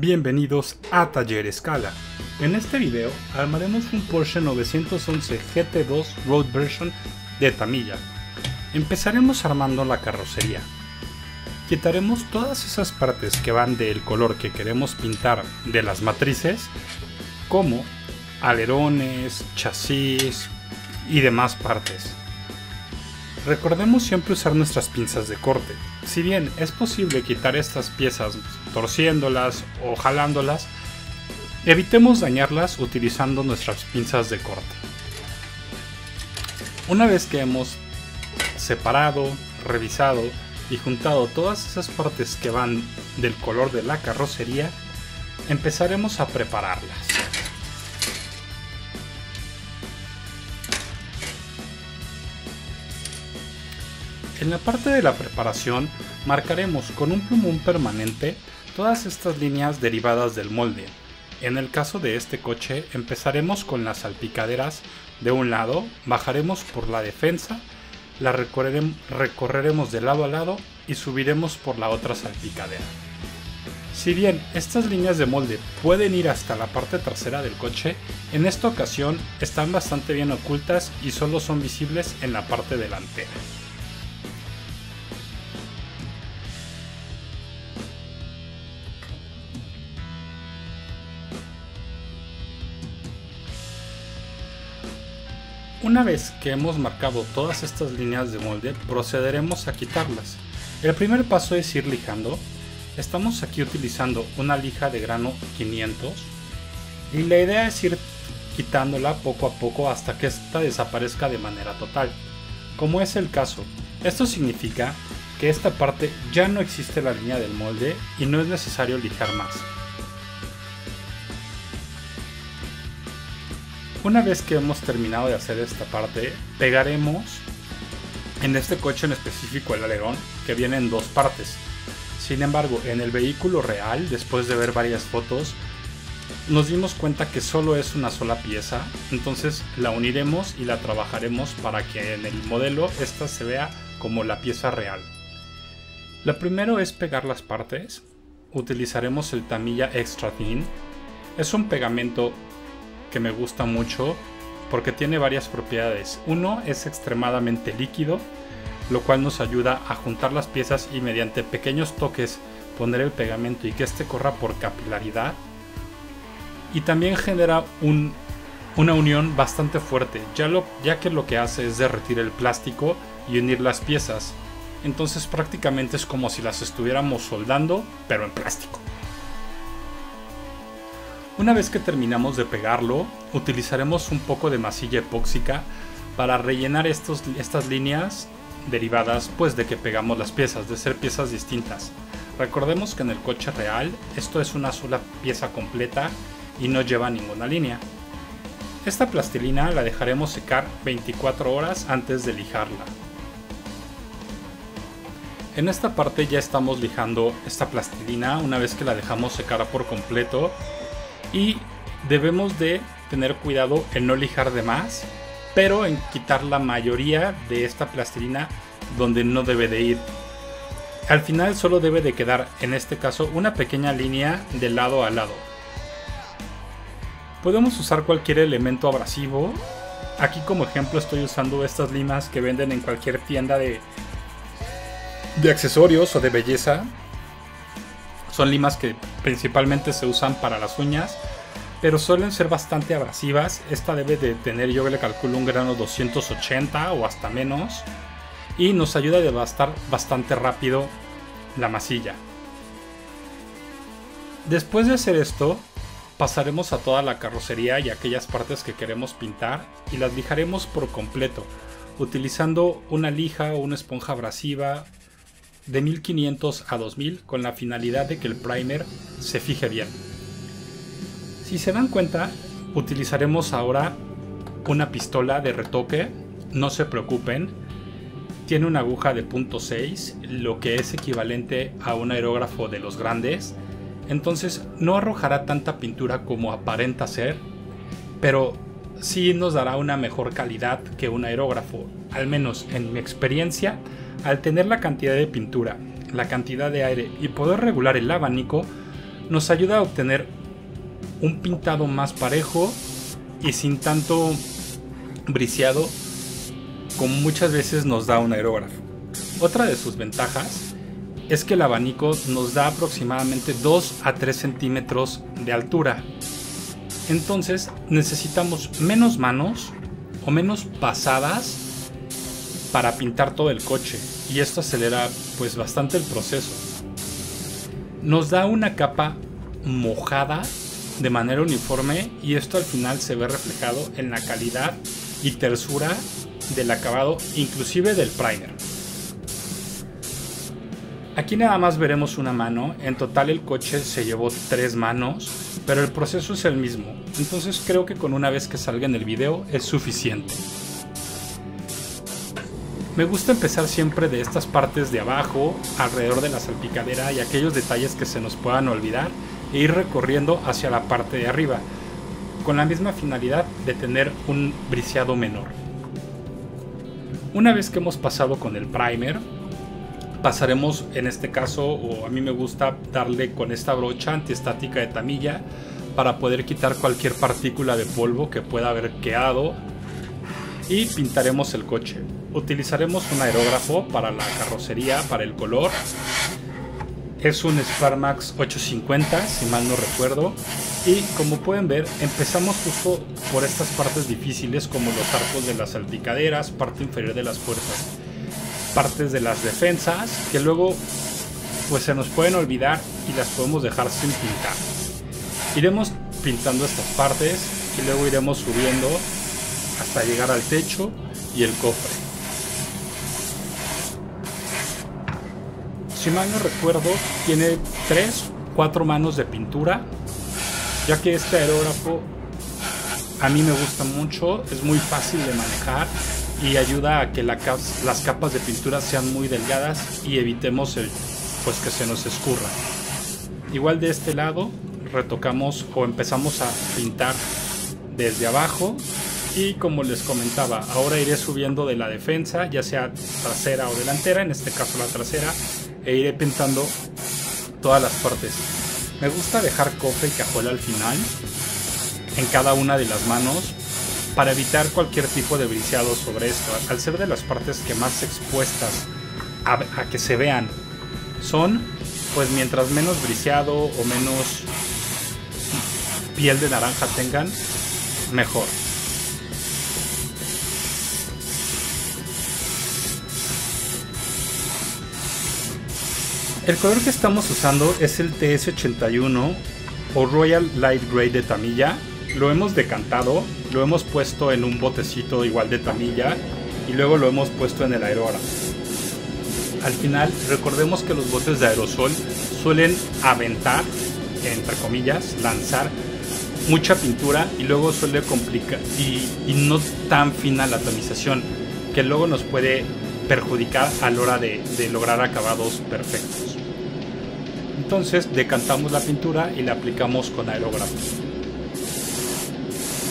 Bienvenidos a Taller Scala. En este video armaremos un Porsche 911 GT2 Road Version de Tamiya. Empezaremos armando la carrocería. Quitaremos todas esas partes que van del color que queremos pintar de las matrices, como alerones, chasis y demás partes. Recordemos siempre usar nuestras pinzas de corte. Si bien es posible quitar estas piezas torciéndolas o jalándolas, evitemos dañarlas utilizando nuestras pinzas de corte. Una vez que hemos separado, revisado y juntado todas esas partes que van del color de la carrocería, empezaremos a prepararlas. En la parte de la preparación marcaremos con un plumón permanente todas estas líneas derivadas del molde. En el caso de este coche empezaremos con las salpicaderas de un lado, bajaremos por la defensa, la recorreremos de lado a lado y subiremos por la otra salpicadera. Si bien estas líneas de molde pueden ir hasta la parte trasera del coche, en esta ocasión están bastante bien ocultas y solo son visibles en la parte delantera. Una vez que hemos marcado todas estas líneas de molde, procederemos a quitarlas. El primer paso es ir lijando. Estamos aquí utilizando una lija de grano 500 y la idea es ir quitándola poco a poco hasta que esta desaparezca de manera total. Como es el caso, esto significa que esta parte ya no existe la línea del molde y no es necesario lijar más. Una vez que hemos terminado de hacer esta parte, pegaremos en este coche en específico el alerón, que viene en dos partes. Sin embargo, en el vehículo real, después de ver varias fotos, nos dimos cuenta que solo es una sola pieza, entonces la uniremos y la trabajaremos para que en el modelo esta se vea como la pieza real. Lo primero es pegar las partes. Utilizaremos el Tamiya Extra Thin. Es un pegamento que me gusta mucho porque tiene varias propiedades. Uno, es extremadamente líquido, lo cual nos ayuda a juntar las piezas y mediante pequeños toques poner el pegamento y que este corra por capilaridad. Y también genera una unión bastante fuerte, ya que lo que hace es derretir el plástico y unir las piezas. Entonces prácticamente es como si las estuviéramos soldando, pero en plástico. Una vez que terminamos de pegarlo, utilizaremos un poco de masilla epóxica para rellenar estas líneas derivadas pues de que pegamos las piezas, de ser piezas distintas. Recordemos que en el coche real esto es una sola pieza completa y no lleva ninguna línea. Esta plastilina la dejaremos secar 24 horas antes de lijarla. En esta parte ya estamos lijando esta plastilina una vez que la dejamos secar por completo. Y debemos de tener cuidado en no lijar de más, pero en quitar la mayoría de esta plastilina donde no debe de ir. Al final solo debe de quedar, en este caso, una pequeña línea de lado a lado. Podemos usar cualquier elemento abrasivo. Aquí como ejemplo estoy usando estas limas que venden en cualquier tienda de accesorios o de belleza. Son limas que principalmente se usan para las uñas, pero suelen ser bastante abrasivas. Esta debe de tener, yo le calculo, un grano 280 o hasta menos, y nos ayuda a devastar bastante rápido la masilla. Después de hacer esto, pasaremos a toda la carrocería y aquellas partes que queremos pintar y las lijaremos por completo, utilizando una lija o una esponja abrasiva de 1500 a 2000 con la finalidad de que el primer se fije bien. Si se dan cuenta, utilizaremos ahora una pistola de retoque. No se preocupen, tiene una aguja de .6, lo que es equivalente a un aerógrafo de los grandes, entonces no arrojará tanta pintura como aparenta ser, pero sí nos dará una mejor calidad que un aerógrafo, al menos en mi experiencia. Al tener la cantidad de pintura, la cantidad de aire y poder regular el abanico, nos ayuda a obtener un pintado más parejo y sin tanto briseado como muchas veces nos da un aerógrafo. Otra de sus ventajas es que el abanico nos da aproximadamente 2 a 3 centímetros de altura. Entonces necesitamos menos manos o menos pasadas para pintar todo el coche, y esto acelera pues bastante el proceso. Nos da una capa mojada de manera uniforme, y esto al final se ve reflejado en la calidad y tersura del acabado, inclusive del primer. Aquí nada más veremos una mano. En total el coche se llevó 3 manos, pero el proceso es el mismo, entonces creo que con una vez que salga en el video es suficiente. Me gusta empezar siempre de estas partes de abajo, alrededor de la salpicadera y aquellos detalles que se nos puedan olvidar, e ir recorriendo hacia la parte de arriba, con la misma finalidad de tener un briseado menor. Una vez que hemos pasado con el primer, pasaremos en este caso, o a mí me gusta darle con esta brocha antiestática de Tamiya para poder quitar cualquier partícula de polvo que pueda haber quedado, y pintaremos el coche. Utilizaremos un aerógrafo para la carrocería, para el color. Es un Sparmax 850 si mal no recuerdo, y como pueden ver empezamos justo por estas partes difíciles como los arcos de las salpicaderas, parte inferior de las puertas, partes de las defensas que luego pues se nos pueden olvidar y las podemos dejar sin pintar. Iremos pintando estas partes y luego iremos subiendo hasta llegar al techo y el cofre. Si mal no recuerdo, tiene 3-4 manos de pintura, ya que este aerógrafo a mí me gusta mucho, es muy fácil de manejar y ayuda a que las capas de pintura sean muy delgadas y evitemos pues que se nos escurra. Igual de este lado retocamos o empezamos a pintar desde abajo, y como les comentaba, ahora iré subiendo de la defensa, ya sea trasera o delantera, en este caso la trasera, e iré pintando todas las partes. Me gusta dejar cofre y cajuela al final en cada una de las manos para evitar cualquier tipo de briseado sobre esto, al ser de las partes que más expuestas a que se vean son, pues mientras menos briseado o menos piel de naranja tengan, mejor. El color que estamos usando es el TS81 o Royal Light Grey de Tamiya. Lo hemos decantado, lo hemos puesto en un botecito igual de Tamiya y luego lo hemos puesto en el aerógrafo. Al final, recordemos que los botes de aerosol suelen aventar, entre comillas, lanzar mucha pintura y luego suele complicar y no tan fina la tamización, que luego nos puede perjudicar a la hora de lograr acabados perfectos. Entonces decantamos la pintura y la aplicamos con aerógrafo.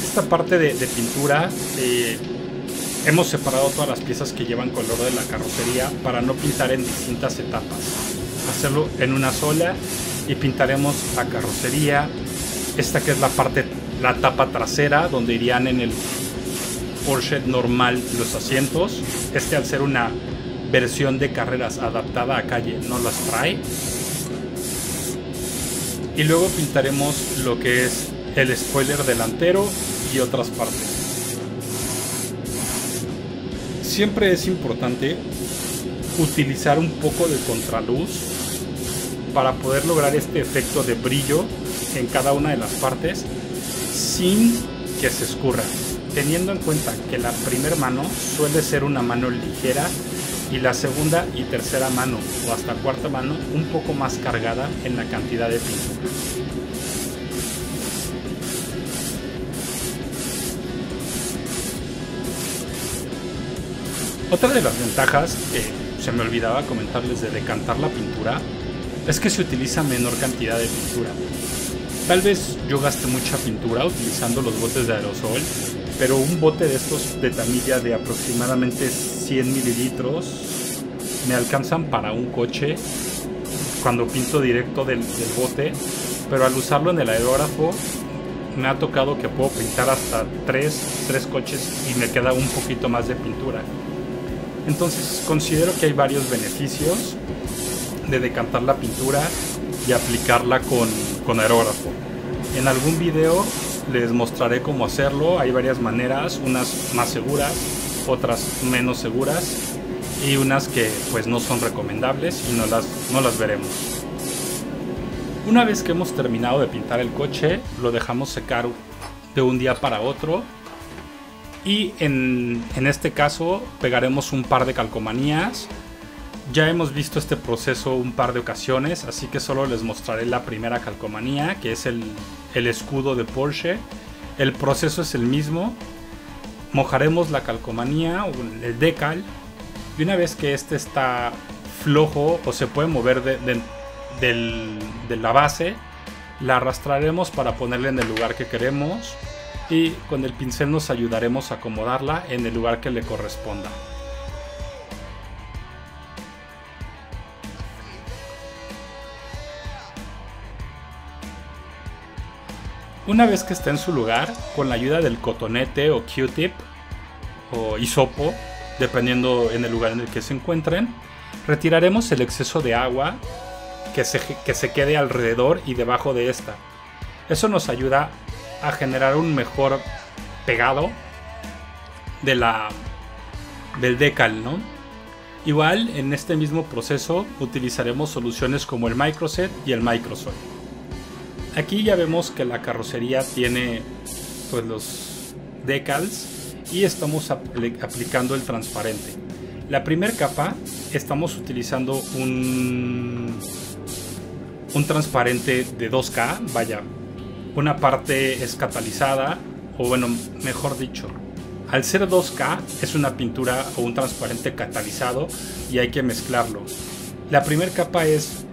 Esta parte de pintura hemos separado todas las piezas que llevan color de la carrocería para no pintar en distintas etapas, hacerlo en una sola, y pintaremos la carrocería, esta que es la tapa trasera donde irían en el Porsche normal los asientos. Este, al ser una versión de carreras adaptada a calle, no las trae. Y luego pintaremos lo que es el spoiler delantero y otras partes. Siempre es importante utilizar un poco de contraluz para poder lograr este efecto de brillo en cada una de las partes sin que se escurra, teniendo en cuenta que la primera mano suele ser una mano ligera y la segunda y tercera mano o hasta cuarta mano un poco más cargada en la cantidad de pintura. Otra de las ventajas que se me olvidaba comentarles de decantar la pintura es que se utiliza menor cantidad de pintura. Tal vez yo gaste mucha pintura utilizando los botes de aerosol, pero un bote de estos de Tamiya de aproximadamente 100 mililitros me alcanzan para un coche cuando pinto directo del bote, pero al usarlo en el aerógrafo me ha tocado que puedo pintar hasta tres coches y me queda un poquito más de pintura. Entonces considero que hay varios beneficios de decantar la pintura y aplicarla con aerógrafo. En algún video les mostraré cómo hacerlo. Hay varias maneras, unas más seguras, otras menos seguras y unas que pues no son recomendables y no las veremos. Una vez que hemos terminado de pintar el coche, lo dejamos secar de un día para otro y en este caso pegaremos un par de calcomanías. Ya hemos visto este proceso un par de ocasiones, así que solo les mostraré la primera calcomanía, que es el escudo de Porsche. El proceso es el mismo. Mojaremos la calcomanía o el decal y una vez que este está flojo o se puede mover de la base, la arrastraremos para ponerla en el lugar que queremos y con el pincel nos ayudaremos a acomodarla en el lugar que le corresponda. Una vez que esté en su lugar, con la ayuda del cotonete o Q-tip o hisopo, dependiendo en el lugar en el que se encuentren, retiraremos el exceso de agua que se quede alrededor y debajo de esta. Eso nos ayuda a generar un mejor pegado del decal, ¿no? Igual en este mismo proceso utilizaremos soluciones como el Microset y el Microsoil. Aquí ya vemos que la carrocería tiene pues los decals y estamos aplicando el transparente. La primera capa estamos utilizando un transparente de 2K, vaya, una parte es catalizada, o bueno, mejor dicho, al ser 2K es una pintura o un transparente catalizado y hay que mezclarlo. La primera capa es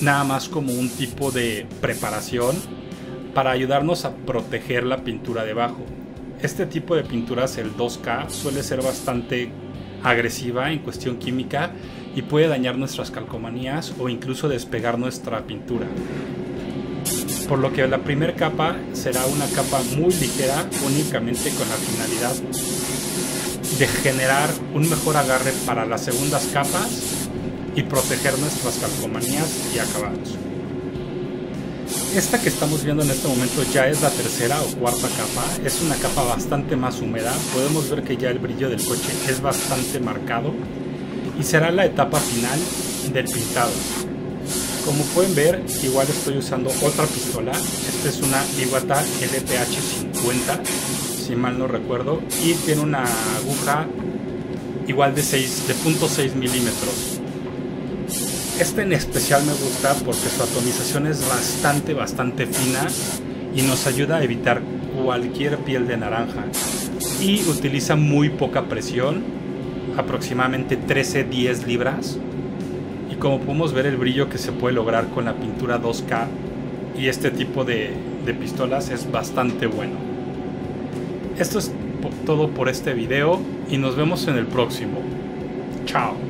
nada más como un tipo de preparación para ayudarnos a proteger la pintura debajo. Este tipo de pinturas, el 2K, suele ser bastante agresiva en cuestión química y puede dañar nuestras calcomanías o incluso despegar nuestra pintura. Por lo que la primera capa será una capa muy ligera, únicamente con la finalidad de generar un mejor agarre para las segundas capas y proteger nuestras calcomanías y acabados. Esta que estamos viendo en este momento ya es la tercera o cuarta capa, es una capa bastante más húmeda, podemos ver que ya el brillo del coche es bastante marcado y será la etapa final del pintado. Como pueden ver, igual estoy usando otra pistola, esta es una Iwata LPH50, si mal no recuerdo, y tiene una aguja igual de 0.6 milímetros. Este en especial me gusta porque su atomización es bastante fina y nos ayuda a evitar cualquier piel de naranja y utiliza muy poca presión, aproximadamente 13-10 libras, y como podemos ver el brillo que se puede lograr con la pintura 2K y este tipo de pistolas es bastante bueno. Esto es todo por este video y nos vemos en el próximo. Chao.